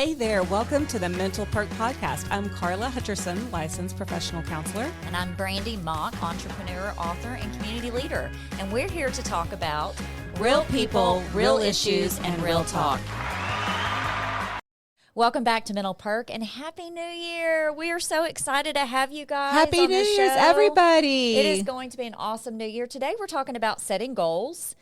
Hey there, welcome to the Mental Perk podcast. I'm Karla Hutcherson, licensed professional counselor. And I'm Brandi Mock, entrepreneur, author, and community leader. And we're here to talk about real people, real issues, and real talk. Welcome back to Mental Perk and Happy New Year. We are so excited to have you guys Happy on New the Year's, show. everybody. It is going to be an awesome new year. Today we're talking about setting goals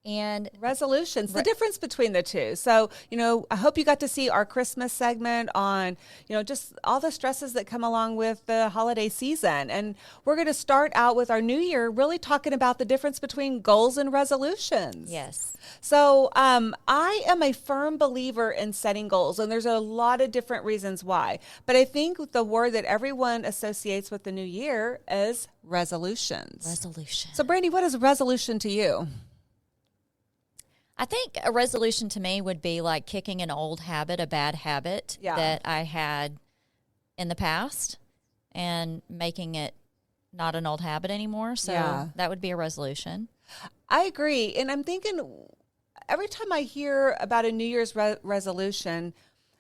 and resolutions, the difference between the two. So, I hope you got to see our Christmas segment on, just all the stresses that come along with the holiday season. And we're going to start out with our new year really talking about the difference between goals and resolutions. Yes. So I am a firm believer in setting goals, and there's a lot of different reasons why. But I think the word that everyone associates with the new year is resolutions. Resolution. So, Brandi, what is a resolution to you? I think a resolution to me would be like kicking an old habit, a bad habit that I had in the past and making it not an old habit anymore. So that would be a resolution. I agree. And I'm thinking every time I hear about a New Year's resolution,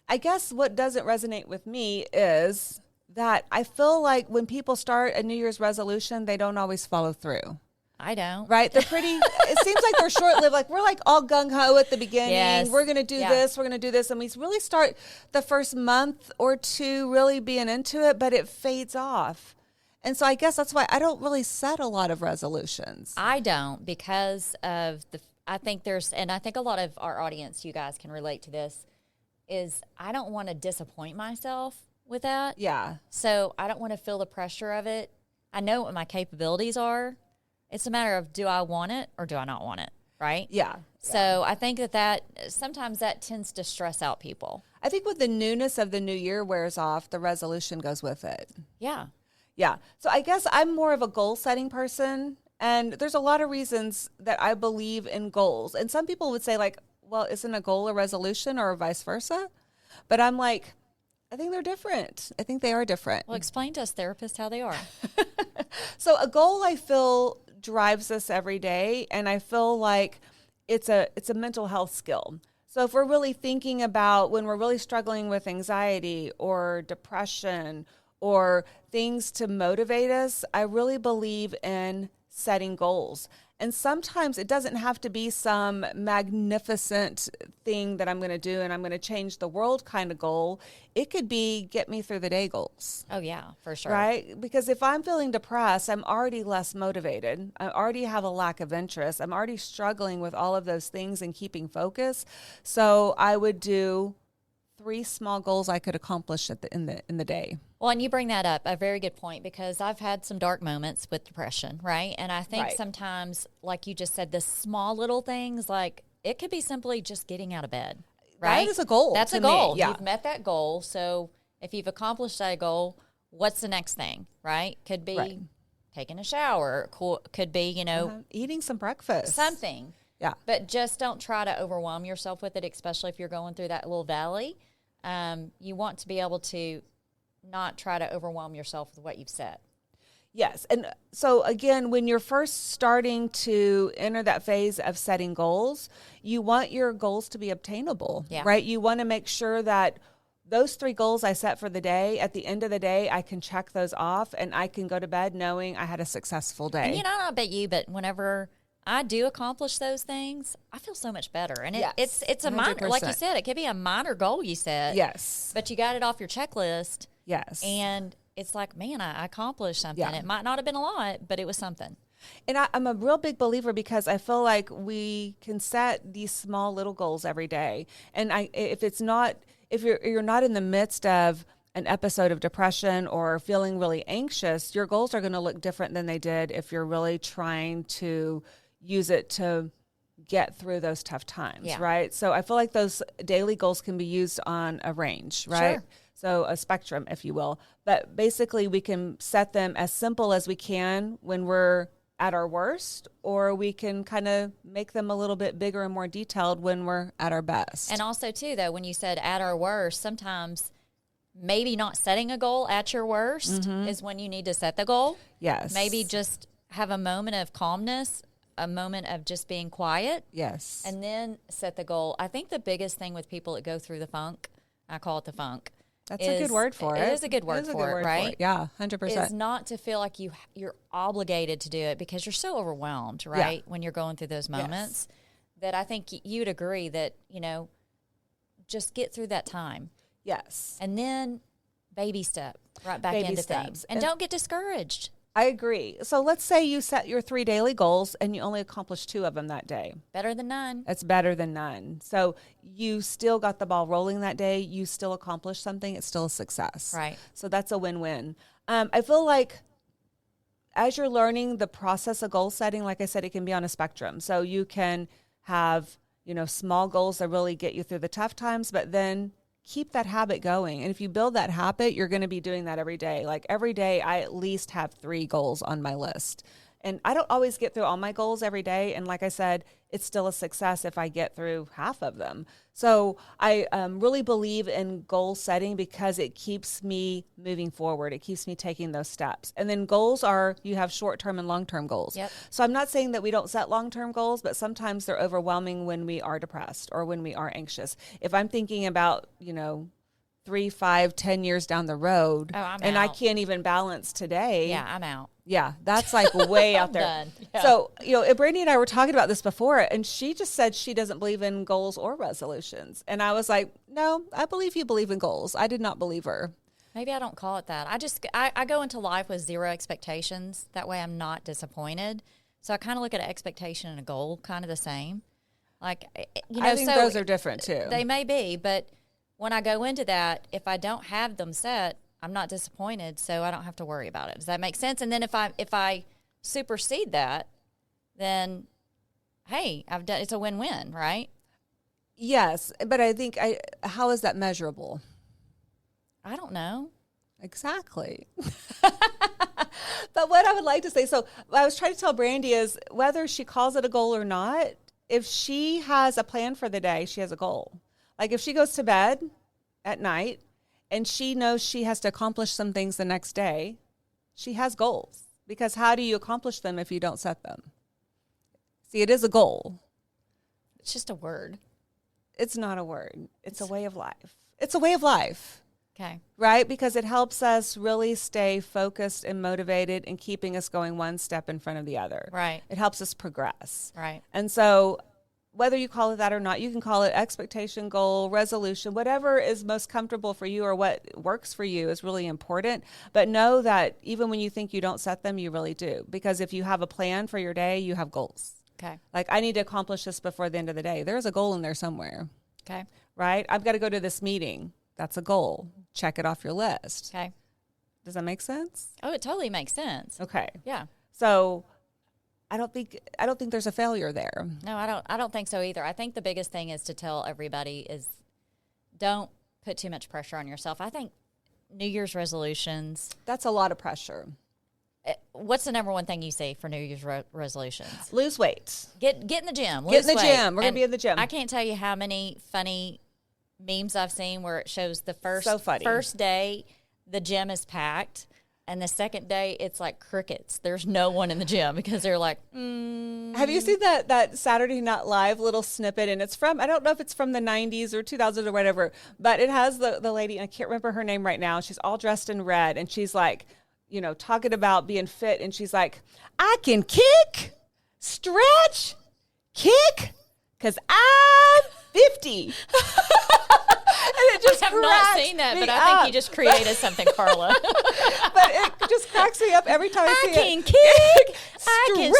I guess what doesn't resonate with me is that I feel like when people start a New Year's resolution, they don't always follow through. I don't. Right? They're it seems like they're short-lived. Like we're like all gung-ho at the beginning. Yes. We're going to do this. We're going to do this. And we really start the first month or two really being into it, but it fades off. And so I guess that's why I don't really set a lot of resolutions. I don't because of I think a lot of our audience, you guys can relate to this, is I don't want to disappoint myself with that. Yeah. So I don't want to feel the pressure of it. I know what my capabilities are. It's a matter of, do I want it or do I not want it, right? Yeah. So I think that sometimes that tends to stress out people. I think with the newness of the new year wears off, the resolution goes with it. Yeah. Yeah. So I guess I'm more of a goal-setting person, and there's a lot of reasons that I believe in goals. And some people would say, like, well, isn't a goal a resolution or vice versa? But I'm like, I think they're different. I think they are different. Well, explain to us therapists how they are. So a goal, I feel, drives us every day, and I feel like it's a mental health skill. So if we're really thinking about when we're really struggling with anxiety or depression or things to motivate us, I really believe in setting goals. And sometimes it doesn't have to be some magnificent thing that I'm going to do and I'm going to change the world kind of goal. It could be get me through the day goals. Oh, yeah, for sure. Right? Because if I'm feeling depressed, I'm already less motivated. I already have a lack of interest. I'm already struggling with all of those things and keeping focus. So I would do 3 small goals I could accomplish in the day. Well, and you bring that up, a very good point, because I've had some dark moments with depression, right? And I think sometimes, like you just said, the small little things, like it could be simply just getting out of bed, right? That is a goal. That's a goal. Me. Yeah. You've met that goal. So if you've accomplished that goal, what's the next thing, right? Could be taking a shower. Could be, eating some breakfast. Something. Yeah. But just don't try to overwhelm yourself with it, especially if you're going through that little valley. You want to be able to not try to overwhelm yourself with what you've said. Yes. And so again, when you're first starting to enter that phase of setting goals, you want your goals to be obtainable, right? You want to make sure that those 3 goals I set for the day, at the end of the day, I can check those off and I can go to bed knowing I had a successful day. And I don't know about you, but whenever I do accomplish those things, I feel so much better. And it's a 100%. Minor, like you said, it could be a minor goal you set. Yes. But you got it off your checklist. Yes. And it's like, man, I accomplished something. Yeah. It might not have been a lot, but it was something. And I'm a real big believer because I feel like we can set these small little goals every day. And if you're not in the midst of an episode of depression or feeling really anxious, your goals are going to look different than they did if you're really trying to use it to get through those tough times, right? So I feel like those daily goals can be used on a range, right? Sure. So a spectrum, if you will. But basically, we can set them as simple as we can when we're at our worst, or we can kind of make them a little bit bigger and more detailed when we're at our best. And also, too, though, when you said at our worst, sometimes maybe not setting a goal at your worst is when you need to set the goal. Yes. Maybe just have a moment of calmness, a moment of just being quiet. Yes. And then set the goal. I think the biggest thing with people that go through the funk I call it the funk. That's a good word for it. It is a good word for it, right? Yeah, 100%. Is not to feel like you're obligated to do it because you're so overwhelmed, right? When you're going through those moments, that I think you'd agree that, just get through that time. Yes. And then baby step right back into things. And don't get discouraged. I agree. So let's say you set your 3 daily goals and you only accomplish 2 of them that day. Better than none. It's better than none. So you still got the ball rolling that day. You still accomplished something. It's still a success. Right. So that's a win-win. I feel like as you're learning the process of goal setting, like I said, it can be on a spectrum. So you can have, small goals that really get you through the tough times, but then keep that habit going. And if you build that habit, you're going to be doing that every day. Like every day, I at least have 3 goals on my list. And I don't always get through all my goals every day. And like I said, it's still a success if I get through half of them. So I really believe in goal setting because it keeps me moving forward. It keeps me taking those steps. And then goals you have short-term and long-term goals. Yep. So I'm not saying that we don't set long-term goals, but sometimes they're overwhelming when we are depressed or when we are anxious. If I'm thinking about, 3, 5, 10 years down the road, and I can't even balance today. Yeah, I'm out. Yeah, that's like way out there. Done. Yeah. So, Brandi and I were talking about this before, and she just said she doesn't believe in goals or resolutions. And I was like, no, I believe you believe in goals. I did not believe her. Maybe I don't call it that. I go into life with 0 expectations. That way I'm not disappointed. So I kind of look at an expectation and a goal kind of the same. Like, I think those are different too. They may be, but when I go into that, if I don't have them set, I'm not disappointed, so I don't have to worry about it. Does that make sense? And then if I supersede that, then hey, it's a win-win, right? Yes, but I think how is that measurable? I don't know. Exactly. But what I would like to say, so what I was trying to tell Brandi is whether she calls it a goal or not, if she has a plan for the day, she has a goal. Like if she goes to bed at night and she knows she has to accomplish some things the next day, she has goals. Because how do you accomplish them if you don't set them? See, it is a goal. It's just a word. It's not a word. It's a way of life. It's a way of life. Okay. Right? Because it helps us really stay focused and motivated and keeping us going one step in front of the other. Right. It helps us progress. Right. And so whether you call it that or not, you can call it expectation, goal, resolution, whatever is most comfortable for you or what works for you is really important. But know that even when you think you don't set them, you really do. Because if you have a plan for your day, you have goals. Okay. Like, I need to accomplish this before the end of the day. There's a goal in there somewhere. Okay. Right? I've got to go to this meeting. That's a goal. Check it off your list. Okay. Does that make sense? Oh, it totally makes sense. Okay. Yeah. So I don't think there's a failure there. No, I don't think so either. I think the biggest thing is to tell everybody is don't put too much pressure on yourself. I think New Year's resolutions. That's a lot of pressure. What's the number one thing you say for New Year's resolutions? Lose weight. Get in the gym. Get in the gym. We're going to be in the gym. I can't tell you how many funny memes I've seen where it shows the first day the gym is packed, and the second day it's like crickets. There's no one in the gym because they're like, Have you seen that Saturday Night Live little snippet? And it's from, I don't know if it's from the 90s or 2000s or whatever, but it has the lady, and I can't remember her name right now. She's all dressed in red, and she's like, talking about being fit, and she's like, I can kick, stretch, kick, because I'm 50. And it just I have not seen that, but I think you just created something, Karla. But it just cracks me up every time I see it. I can kick, I can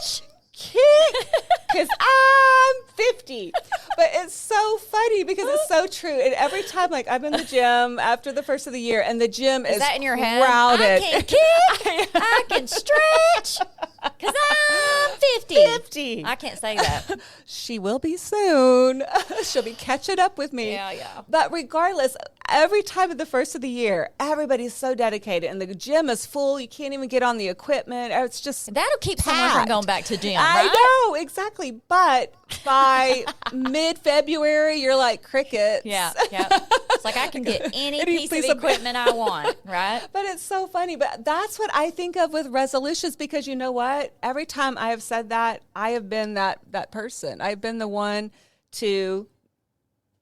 stretch, kick, because I'm 50. But it's so funny because it's so true. And every time, like, I'm in the gym after the first of the year, and the gym is that in your head? crowded. I can kick, I can stretch, because I'm 50. 50. I can't say that. She will be soon. She'll be catching up with me. Yeah. But regardless, every time at the first of the year, everybody's so dedicated, and the gym is full. You can't even get on the equipment. It's just that'll keep someone from going back to gym, I right? know, exactly. But by mid-February, you're like crickets. Yeah. It's like I can get any piece of equipment I want, right? But it's so funny. But that's what I think of with resolutions, because you know what? Every time I have said that, I have been that person. I've been the one to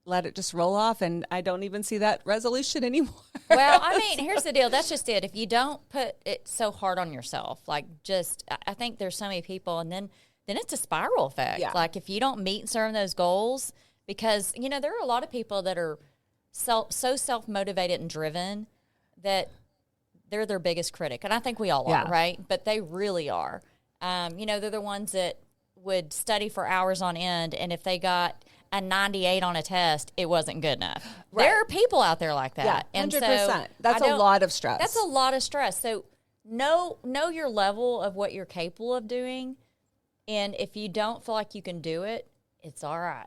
let it just roll off, and I don't even see that resolution anymore. Well, I mean, here's the deal. That's just it. If you don't put it so hard on yourself, like I think there's so many people, and then it's a spiral effect. Yeah. Like if you don't meet certain those goals, because, you know, there are a lot of people that are so self-motivated and driven that they're their biggest critic. And I think we all are, right? But they really are. You know, they're the ones that would study for hours on end, and if they got a 98 on a test, it wasn't good enough. Right. There are people out there like that. Yeah, 100%. And so that's a lot of stress. That's a lot of stress. So know your level of what you're capable of doing, and if you don't feel like you can do it, it's all right.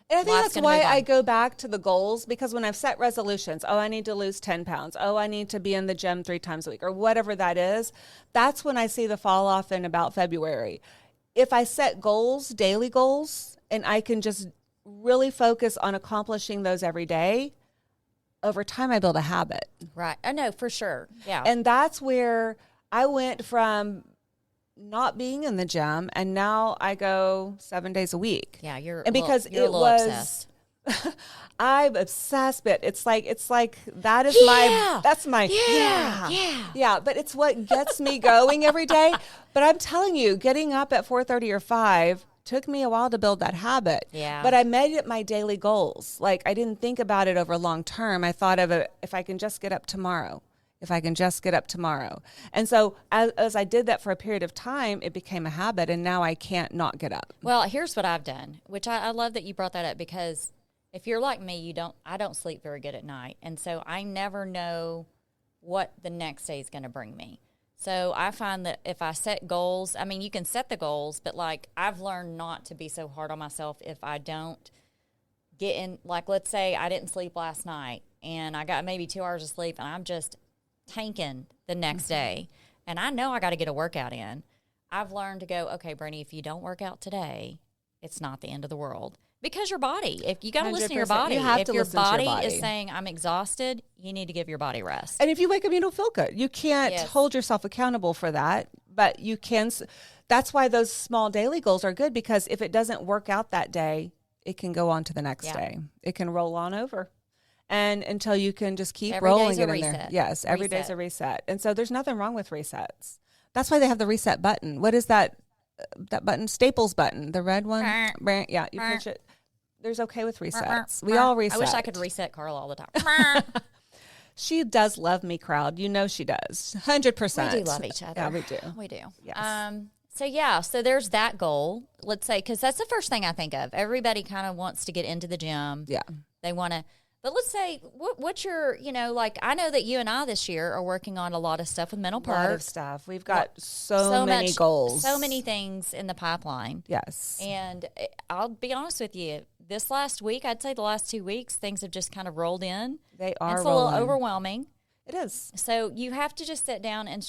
And I think that's why I go back to the goals, because when I've set resolutions, I need to lose 10 pounds. I need to be in the gym 3 times a week, or whatever that is. That's when I see the fall off in about February. If I set goals, daily goals, and I can just really focus on accomplishing those every day, over time I build a habit. Right. I know, for sure. Yeah. And that's where I went from not being in the gym, and now I go 7 days a week. Yeah, you're obsessed. I'm obsessed, but it's like that is my yeah. But it's what gets me going every day. But I'm telling you, getting up at 4:30 or 5 took me a while to build that habit. Yeah. But I made it my daily goals. Like, I didn't think about it over long term. I thought of it, if I can just get up tomorrow. And so as I did that for a period of time, it became a habit, and now I can't not get up. Well, here's what I've done, which I love that you brought that up, because if you're like me, I don't sleep very good at night. And so I never know what the next day is going to bring me. So I find that if I set goals, I mean, you can set the goals, but like I've learned not to be so hard on myself if I don't get in, like let's say I didn't sleep last night and I got maybe 2 hours of sleep and I'm just tanking the next day and I know I got to get a workout in. I've learned to go, okay, Brandi, if you don't work out today, it's not the end of the world. Because your body, if you got to listen to your body, if your body is saying I'm exhausted, you need to give your body rest. And if you wake up, you don't feel good. You can't hold yourself accountable for that, but you can. That's why those small daily goals are good, because if it doesn't work out that day, it can go on to the next day. It can roll on over, and until you can just keep rolling it in there. Yes, every day's a reset, and so there's nothing wrong with resets. That's why they have the reset button. What is that? That button, Staples button, the red one. Yeah, you push it. There's okay with resets. We all reset. I wish I could reset Karla all the time. She does love me, crowd. You know she does. 100%. We do love each other. Yeah, we do. We do. Yes. So there's that goal. Let's say, because that's the first thing I think of. Everybody kind of wants to get into the gym. Yeah. They want to. But let's say, what's your, like, I know that you and I this year are working on a lot of stuff with Mental Perk. A lot of stuff. We've got so many goals. So many things in the pipeline. Yes. And I'll be honest with you. This last week, I'd say the last 2 weeks, things have just kind of rolled in. They are It's a little overwhelming. It is. So you have to just sit down and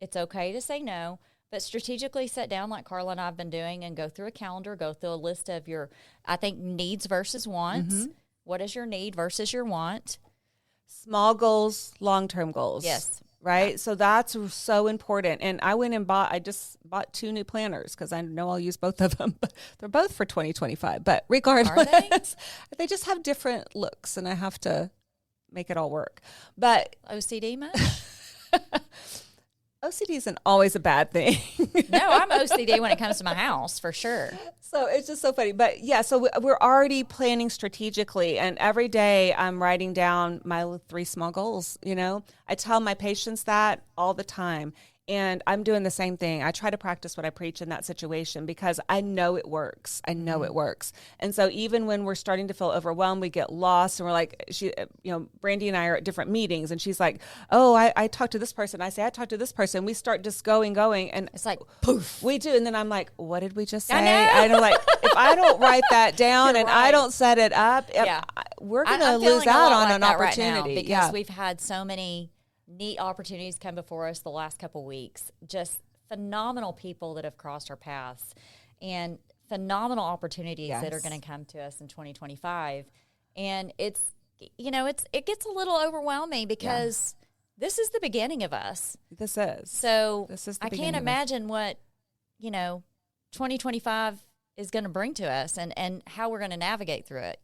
it's okay to say no, but strategically sit down like Karla and I have been doing and go through a calendar, go through a list of your, I think, needs versus wants. Mm-hmm. What is your need versus your want? Small goals, long-term goals. Yes. Right? Yeah. So that's so important. And I just bought 2 new planners because I know I'll use both of them. But they're both for 2025. But regardless, they just have different looks and I have to make it all work. But OCD much? OCD isn't always a bad thing. No, I'm OCD when it comes to my house, for sure. So it's just so funny. But yeah, so we're already planning strategically. And every day I'm writing down my 3 small goals, I tell my patients that all the time. And I'm doing the same thing. I try to practice what I preach in that situation because I know it works. It works. And so even when we're starting to feel overwhelmed, we get lost and we're like, Brandi and I are at different meetings and she's like, oh, I talked to this person. I say, I talked to this person. We start just going. And it's like, poof. We do. And then I'm like, what did we just say? I know, like, if I don't write that down and I don't set it up, we're going to lose out on an opportunity. Right now because we've had so many neat opportunities come before us the last couple weeks. Just phenomenal people that have crossed our paths and phenomenal opportunities that are going to come to us in 2025. And it gets a little overwhelming because this is the beginning of us. This is. So I can't imagine what, 2025 is going to bring to us and how we're going to navigate through it,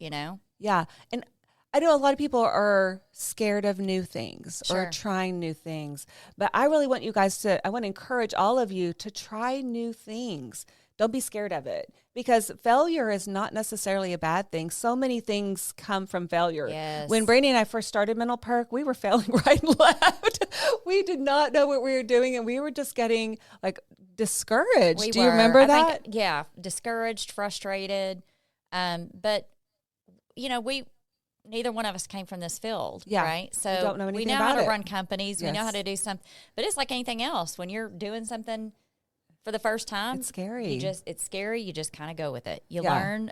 Yeah. And I know a lot of people are scared of new things or trying new things, but I really want you guys I want to encourage all of you to try new things. Don't be scared of it, because failure is not necessarily a bad thing. So many things come from failure. Yes. When Brandi and I first started Mental Perk, we were failing right and left. We did not know what we were doing, and we were just getting like discouraged. Do you remember that? Discouraged, frustrated. But neither one of us came from this field, right? So we don't know anything we know about how to it. run companies. Yes. We know how to do something. But it's like anything else. When you're doing something for the first time, it's scary. It's scary. You just kind of go with it. You learn.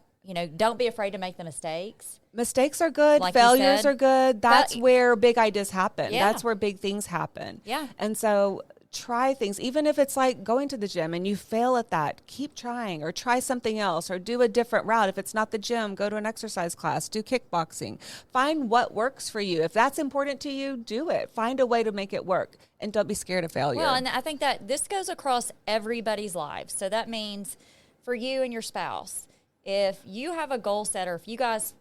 Don't be afraid to make the mistakes. Mistakes are good. Like failures are good. That's where big ideas happen. Yeah. That's where big things happen. Yeah. And so try things, even if it's like going to the gym and you fail at that, keep trying, or try something else, or do a different route. If it's not the gym, go to an exercise class, do kickboxing. Find what works for you. If that's important to you, do it. Find a way to make it work, and don't be scared of failure. Well, and I think that this goes across everybody's lives. So that means for you and your spouse, if you have a goal setter, if you guys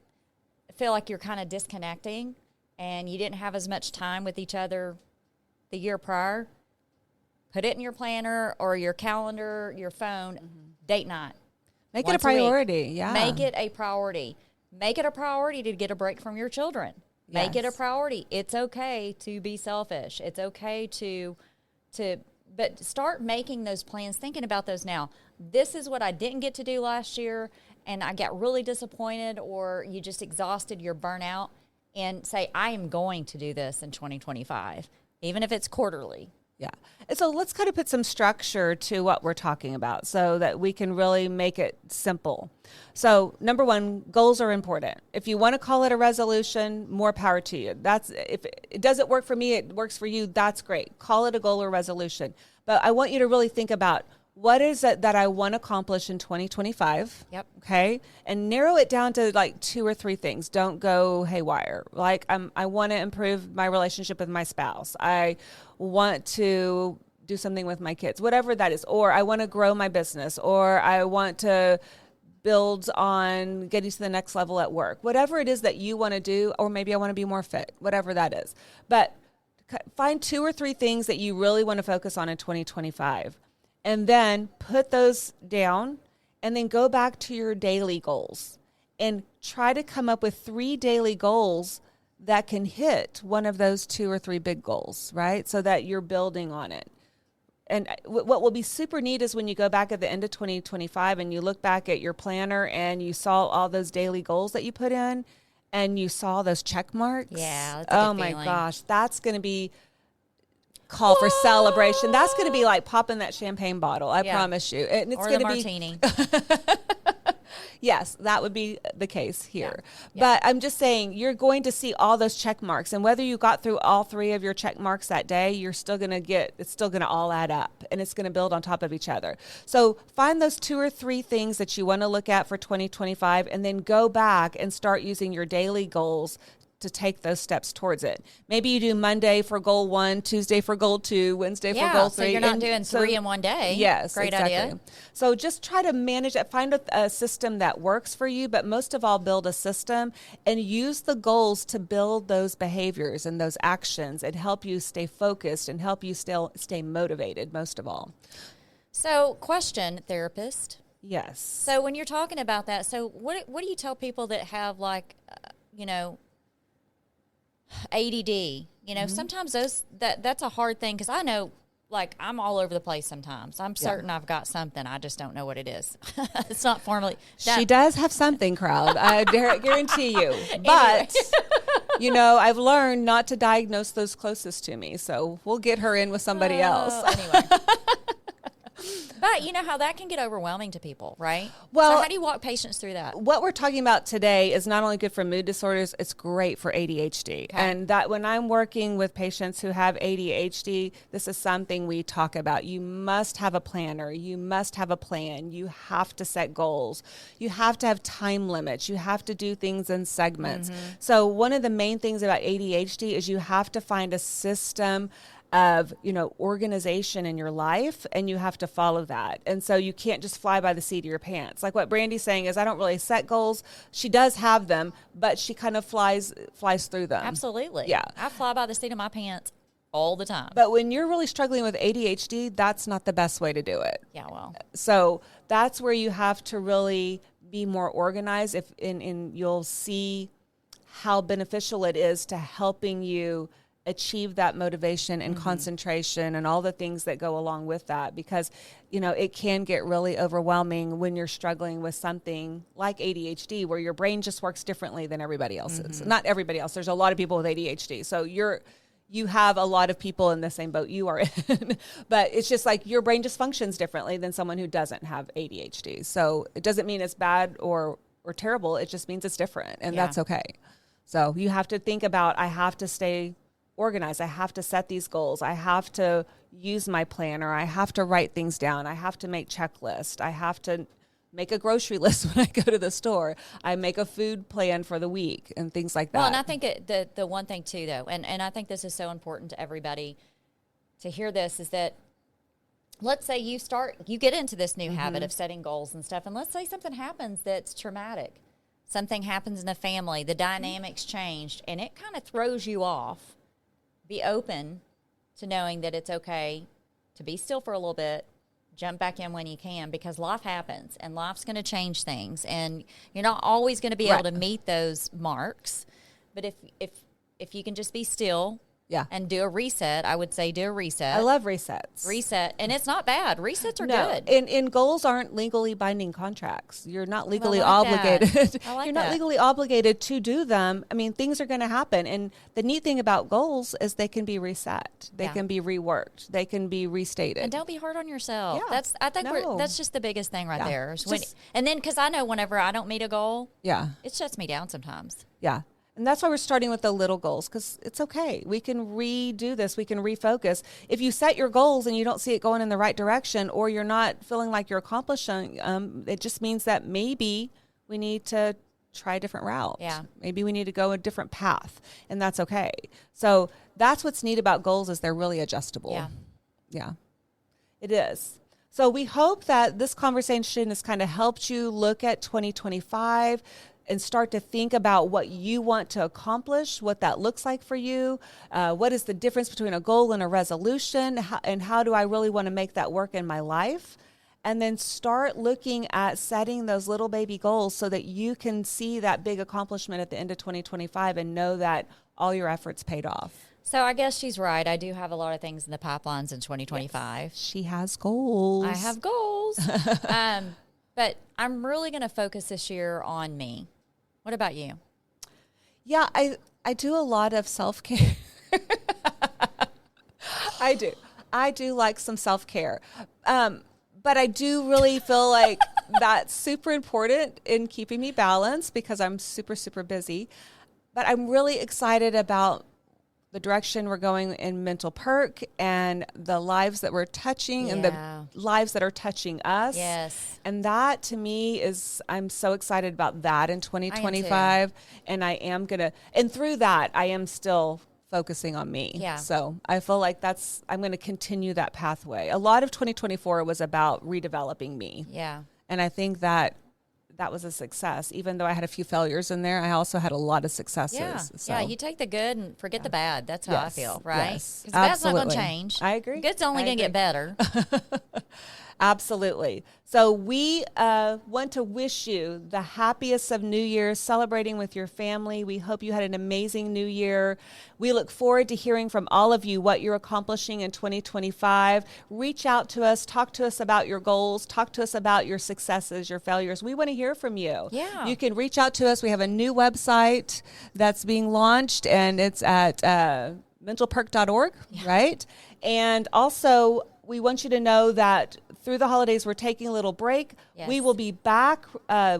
feel like you're kind of disconnecting and you didn't have as much time with each other the year prior, put it in your planner or your calendar, your phone, date night. Make it a priority. Yeah. Make it a priority. Make it a priority to get a break from your children. Yes. Make it a priority. It's okay to be selfish. It's okay but start making those plans, thinking about those now. This is what I didn't get to do last year, and I got really disappointed, or you just exhausted, you're burnout, and say, I am going to do this in 2025, even if it's quarterly. Yeah. And so let's kind of put some structure to what we're talking about so that we can really make it simple. So number one, goals are important. If you want to call it a resolution, more power to you. If it doesn't work for me, it works for you. That's great. Call it a goal or resolution. But I want you to really think about, what is it that I want to accomplish in 2025? Yep. Okay. And narrow it down to like 2 or 3 things. Don't go haywire. Like I want to improve my relationship with my spouse. I want to do something with my kids, whatever that is. Or I want to grow my business, or I want to build on getting to the next level at work, whatever it is that you want to do, or maybe I want to be more fit, whatever that is. But find 2 or 3 things that you really want to focus on in 2025. And then put those down, and then go back to your daily goals and try to come up with 3 daily goals that can hit one of those 2 or 3 big goals, right? So that you're building on it. And what will be super neat is when you go back at the end of 2025 and you look back at your planner and you saw all those daily goals that you put in and you saw those check marks. Yeah. That's a good my feeling. gosh. That's going to be call for celebration. That's going to be like popping that champagne bottle. I promise you. And it's or going the to martini. Yes, that would be the case here. Yeah. But I'm just saying, you're going to see all those check marks, and whether you got through all 3 of your check marks that day, you're still going to it's still going to all add up, and it's going to build on top of each other. So find those 2 or 3 things that you want to look at for 2025, and then go back and start using your daily goals to take those steps towards it. Maybe you do Monday for goal 1, Tuesday for goal 2, Wednesday for goal 3. So you're not doing 3 in one day. Yes, great exactly. idea. So just try to manage it. Find a system that works for you, but most of all, build a system and use the goals to build those behaviors and those actions and help you stay focused and help you still stay motivated, most of all. So, question, therapist. Yes. So when you're talking about that, so what do you tell people that have like, ADD, sometimes that's a hard thing, because I know, like, I'm all over the place sometimes. I'm certain I've got something. I just don't know what it is. It's not formally. She does have something, crowd. I guarantee you. But, I've learned not to diagnose those closest to me. So we'll get her in with somebody else. Anyway. But you know how that can get overwhelming to people, right? Well, so how do you walk patients through that? What we're talking about today is not only good for mood disorders, it's great for ADHD. Okay. And that when I'm working with patients who have ADHD, this is something we talk about. You must have a planner. You must have a plan. You have to set goals. You have to have time limits. You have to do things in segments. Mm-hmm. So one of the main things about ADHD is you have to find a system of, organization in your life, and you have to follow that. And so you can't just fly by the seat of your pants. Like what Brandi's saying is, I don't really set goals. She does have them, but she kind of flies through them. Absolutely. Yeah. I fly by the seat of my pants all the time. But when you're really struggling with ADHD, that's not the best way to do it. Yeah, well. So that's where you have to really be more organized, and you'll see how beneficial it is to helping you achieve that motivation and concentration and all the things that go along with that, because it can get really overwhelming when you're struggling with something like ADHD, where your brain just works differently than everybody else's. Not everybody else. There's a lot of people with ADHD, so you have a lot of people in the same boat you are in, but it's just like your brain just functions differently than someone who doesn't have ADHD. So it doesn't mean it's bad or terrible. It just means it's different, and that's okay. So you have to think about, I have to stay organized. I have to set these goals. I have to use my planner. I have to write things down. I have to make checklists. I have to make a grocery list when I go to the store. I make a food plan for the week and things like that. Well, and I think the one thing too, though, and I think this is so important to everybody to hear this, is that let's say you get into this new habit of setting goals and stuff, and let's say something happens that's traumatic. Something happens in the family, the dynamics changed, and it kind of throws you off. Be open to knowing that it's okay to be still for a little bit, jump back in when you can, because life happens and life's going to change things, and you're not always going to be able to meet those marks. But if you can just be still, and do a reset, I would say do a reset. I love resets. Reset, and it's not bad. Resets are good. And goals aren't legally binding contracts. You're not legally obligated. You're not legally obligated to do them. I mean, things are going to happen. And the neat thing about goals is they can be reset. They can be reworked. They can be restated. And don't be hard on yourself. Yeah. I think that's just the biggest thing right there. And then, because I know whenever I don't meet a goal, it shuts me down sometimes. Yeah. And that's why we're starting with the little goals, because it's okay. We can redo this. We can refocus. If you set your goals and you don't see it going in the right direction, or you're not feeling like you're accomplishing, it just means that maybe we need to try a different route. Yeah. Maybe we need to go a different path, and that's okay. So that's what's neat about goals, is they're really adjustable. Yeah. Yeah, it is. So we hope that this conversation has kind of helped you look at 2025 and start to think about what you want to accomplish, what that looks like for you. What is the difference between a goal and a resolution? And how do I really want to make that work in my life? And then start looking at setting those little baby goals so that you can see that big accomplishment at the end of 2025 and know that all your efforts paid off. So I guess she's right. I do have a lot of things in the pipelines in 2025. Yes, she has goals. I have goals. But I'm really going to focus this year on me. What about you? Yeah, I do a lot of self-care. I do like some self-care. But I do really feel like that's super important in keeping me balanced, because I'm super, super busy. But I'm really excited about the direction we're going in Mental Perk, and the lives that we're touching, and the lives that are touching us. Yes. And that, to me, I'm so excited about that in 2025. And I am going to, and through that, I am still focusing on me. Yeah. So I feel like I'm going to continue that pathway. A lot of 2024 was about redeveloping me. Yeah. And I think that was a success. Even though I had a few failures in there, I also had a lot of successes. Yeah, so. you take the good and forget the bad. That's how I feel, right? Because the bad's not going to change. I agree. The good's only going to get better. Absolutely. So we want to wish you the happiest of New Year's, celebrating with your family. We hope you had an amazing New Year. We look forward to hearing from all of you what you're accomplishing in 2025. Reach out to us. Talk to us about your goals. Talk to us about your successes, your failures. We want to hear from you. Yeah. You can reach out to us. We have a new website that's being launched, and it's at mentalperk.org, right? And also, we want you to know that through the holidays, we're taking a little break. Yes. We will be back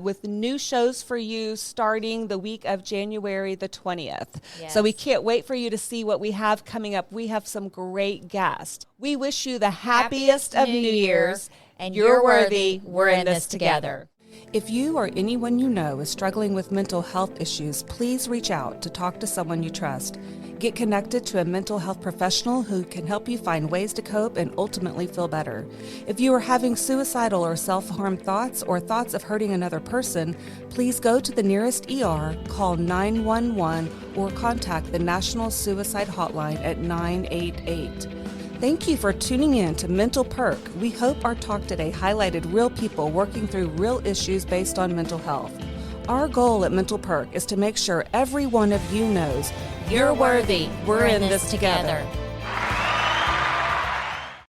with new shows for you starting the week of January the 20th. Yes. So we can't wait for you to see what we have coming up. We have some great guests. We wish you the happiest of New Year's. And you're worthy. We're in this together. If you or anyone you know is struggling with mental health issues, please reach out to talk to someone you trust. Get connected to a mental health professional who can help you find ways to cope and ultimately feel better. If you are having suicidal or self-harm thoughts or thoughts of hurting another person, please go to the nearest ER, call 911, or contact the National Suicide Hotline at 988. Thank you for tuning in to Mental Perk. We hope our talk today highlighted real people working through real issues based on mental health. Our goal at Mental Perk is to make sure every one of you knows you're worthy. We're in this together.